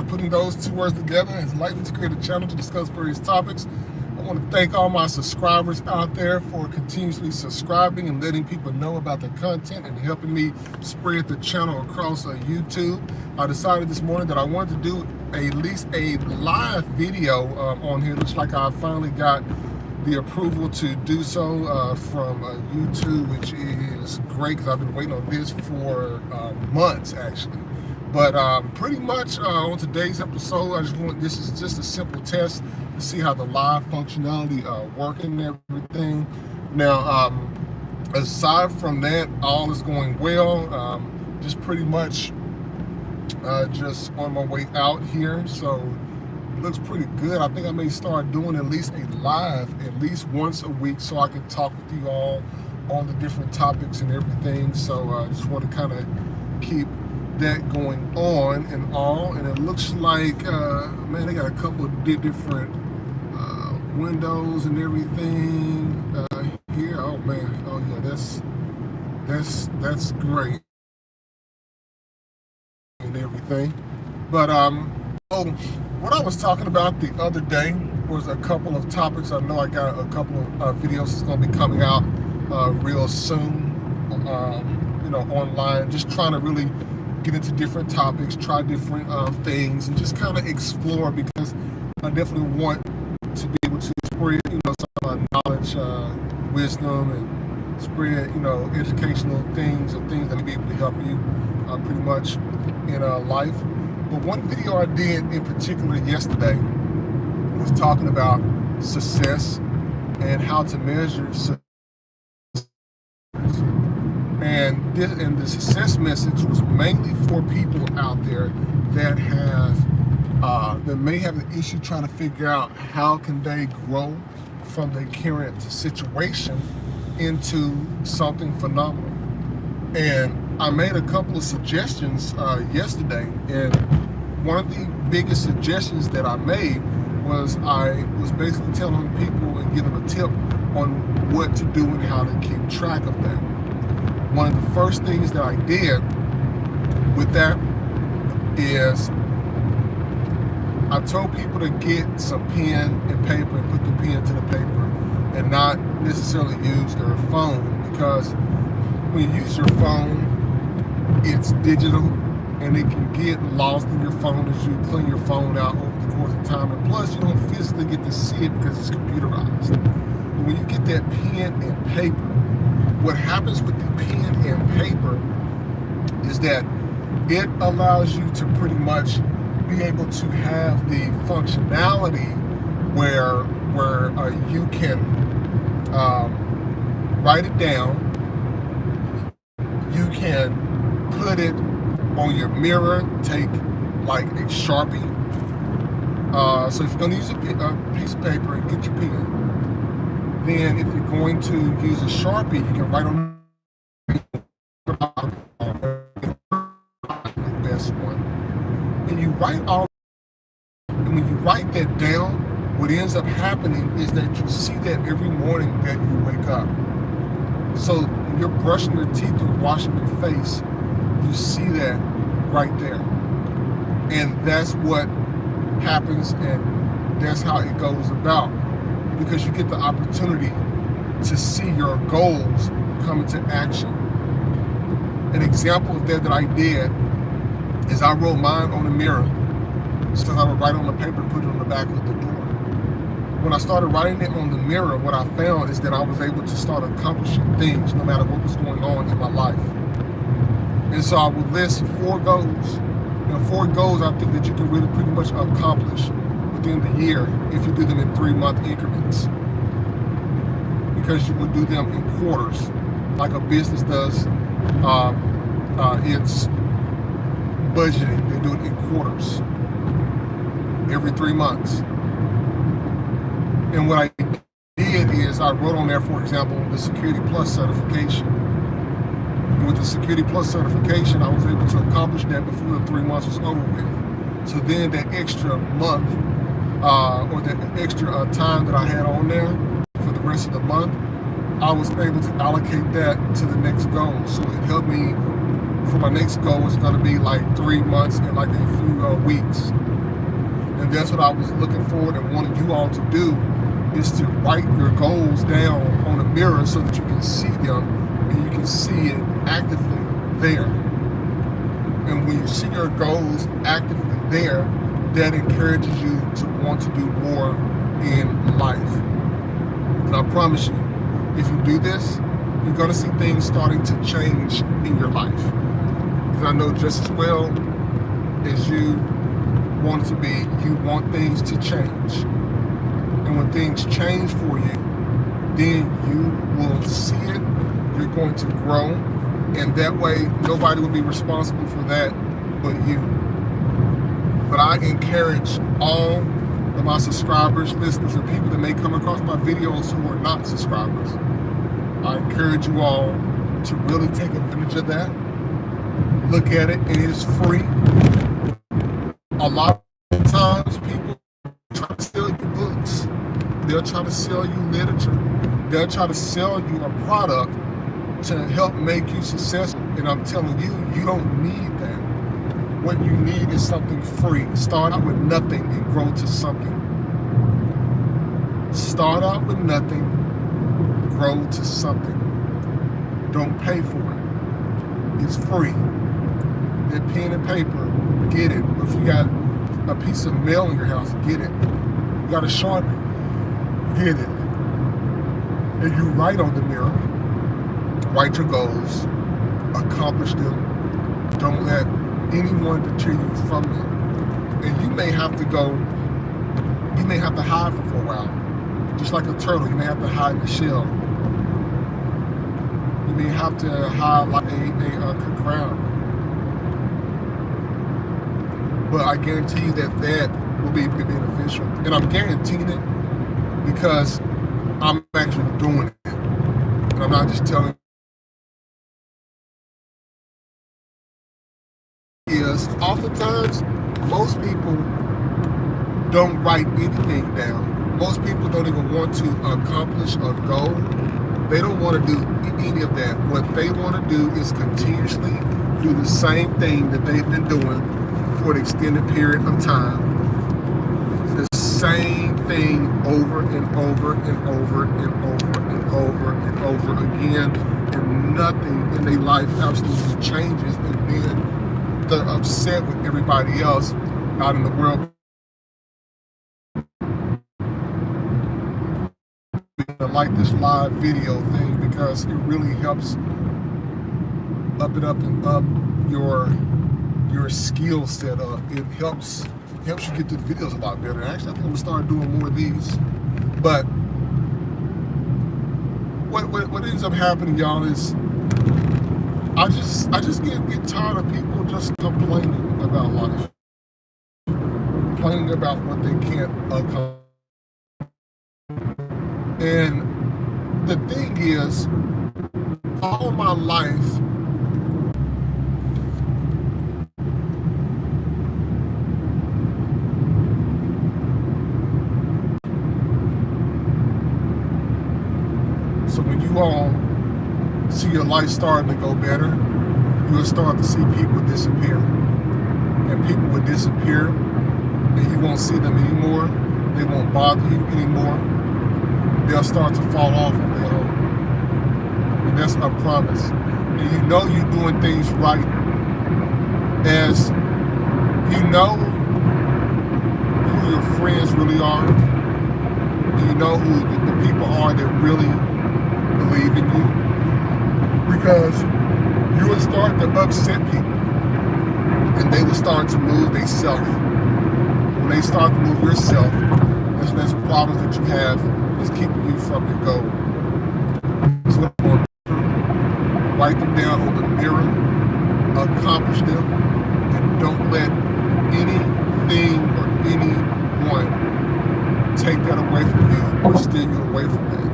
putting those two words together has led me to create a channel to discuss various topics. I want to thank all my subscribers out there for continuously subscribing and letting people know about the content and helping me spread the channel across YouTube. I decided this morning that I wanted to do at least a live video on here. Looks like I finally got the approval to do so from YouTube, which is great because I've been waiting on this for months actually. But pretty much on today's episode, this is just a simple test to see how the live functionality working and everything. Now, aside from that, all is going well. Just pretty much just on my way out here, so it looks pretty good. I think I may start doing at least a live at least once a week so I can talk with you all on the different topics and everything. So I just want to kind of keep that going on and all. And it looks like man, they got a couple of different windows and everything here. Oh man, oh yeah, that's great and everything. But oh, what I was talking about the other day was a couple of topics. I know I got a couple of videos that's going to be coming out real soon, you know, online, just trying to really get into different topics, try different things, and just kind of explore, because I definitely want to be able to spread, you know, some knowledge, wisdom, and spread, you know, educational things and things that will be able to help you pretty much in life. But one video I did in particular yesterday was talking about success and how to measure success. And the success message was mainly for people out there that that may have an issue trying to figure out how can they grow from their current situation into something phenomenal. And I made a couple of suggestions yesterday, and one of the biggest suggestions that I made was I was basically telling people and giving them a tip on what to do and how to keep track of that. One of the first things that I did with that is I told people to get some pen and paper and put the pen to the paper and not necessarily use their phone, because when you use your phone, it's digital and it can get lost in your phone as you clean your phone out over the course of time. And plus, you don't physically get to see it because it's computerized. But when you get that pen and paper, what happens with the pen and paper is that it allows you to pretty much be able to have the functionality where you can write it down. You can put it on your mirror, take like a Sharpie. So if you're going to use a piece of paper and get your pen, then if you're going to use a Sharpie, you can write on the best one. And you write all, and when you write that down, what ends up happening is that you see that every morning that you wake up. So when you're brushing your teeth or washing your face, you see that right there. And that's what happens, and that's how it goes about, because you get the opportunity to see your goals come into action. An example of that I did is I wrote mine on the mirror. So I would write on the paper and put it on the back of the door. When I started writing it on the mirror, what I found is that I was able to start accomplishing things no matter what was going on in my life. And so I would list 4 goals. You know, 4 goals I think that you can really pretty much accomplish within the year if you do them in 3-month increments, because you would do them in quarters like a business does. It's budgeting. They do it in quarters every 3 months. And what I did is I wrote on there, for example, the Security Plus certification. And with the Security Plus certification, I was able to accomplish that before the 3 months was over with. So then that extra month or that extra time that I had on there for the rest of the month, I was able to allocate that to the next goal. So it helped me for my next goal. It's going to be like 3 months and like a few weeks. And that's what I was looking forward and wanting you all to do, is to write your goals down on a mirror so that you can see them and you can see it actively there. And when you see your goals actively there, that encourages you to want to do more in life. And I promise you, if you do this, you're going to see things starting to change in your life. Because I know just as well as you want it to be, you want things to change. And when things change for you, then you will see it, you're going to grow, and that way nobody will be responsible for that but you. But I encourage all of my subscribers, listeners, and people that may come across my videos who are not subscribers, I encourage you all to really take advantage of that. Look at it, it is free. A lot of times people try to sell you books. They'll try to sell you literature. They'll try to sell you a product to help make you successful. And I'm telling you, you don't need that. What you need is something free. Start out with nothing and grow to something. Start out with nothing, grow to something. Don't pay for it. It's free. That pen and paper, get it. If you got a piece of mail in your house, get it. You got a Sharpie, get it. And you write on the mirror, write your goals, accomplish them. Don't let anyone deter you from them. And you may have to go, you may have to hide for a while. Just like a turtle, you may have to hide in the shell. You may have to hide like a crown. But I guarantee you that will be beneficial. And I'm guaranteeing it because I'm actually doing it. And I'm not just telling you. Is oftentimes most people don't write anything down. Most people don't even want to accomplish a goal. They don't want to do any of that. What they want to do is continuously do the same thing that they've been doing for an extended period of time. The same thing over and over and over and over and over and over again, and nothing in their life absolutely changes, and then they're upset with everybody else out in the world. I like this live video thing because it really helps up your skill set up. It helps you get to the videos a lot better. And actually, I think I'm gonna start doing more of these. But what ends up happening, y'all, is I just get tired of people just complaining about life, complaining about what they can't accomplish. And the thing is, all my life, so when you all see your life starting to go better, you'll start to see people disappear. And people will disappear, and you won't see them anymore. They won't bother you anymore. They'll start to fall off of their own. And that's a promise. And you know you're doing things right as you know who your friends really are. And you know who the people are that really believe in you. Because you will start to upset people. And they will start to move themselves. When they start to move yourself, there's problems that you have is keeping you from your goal. So what I'm going to do, write them down on the mirror, accomplish them, and don't let anything or anyone take that away from you or steer you away from that.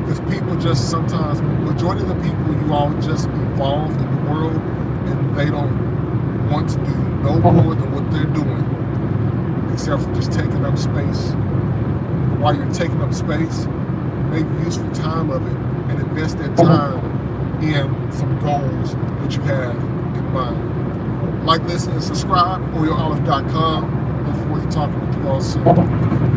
Because people just sometimes, majority of the people, you all just involved in the world, and they don't want to do no more than what they're doing, except for just taking up space. While you're taking up space, make useful time of it and invest that time in some goals that you have in mind. Like, listen, and subscribe, OreoOlive.com. Look forward to talking with you all soon.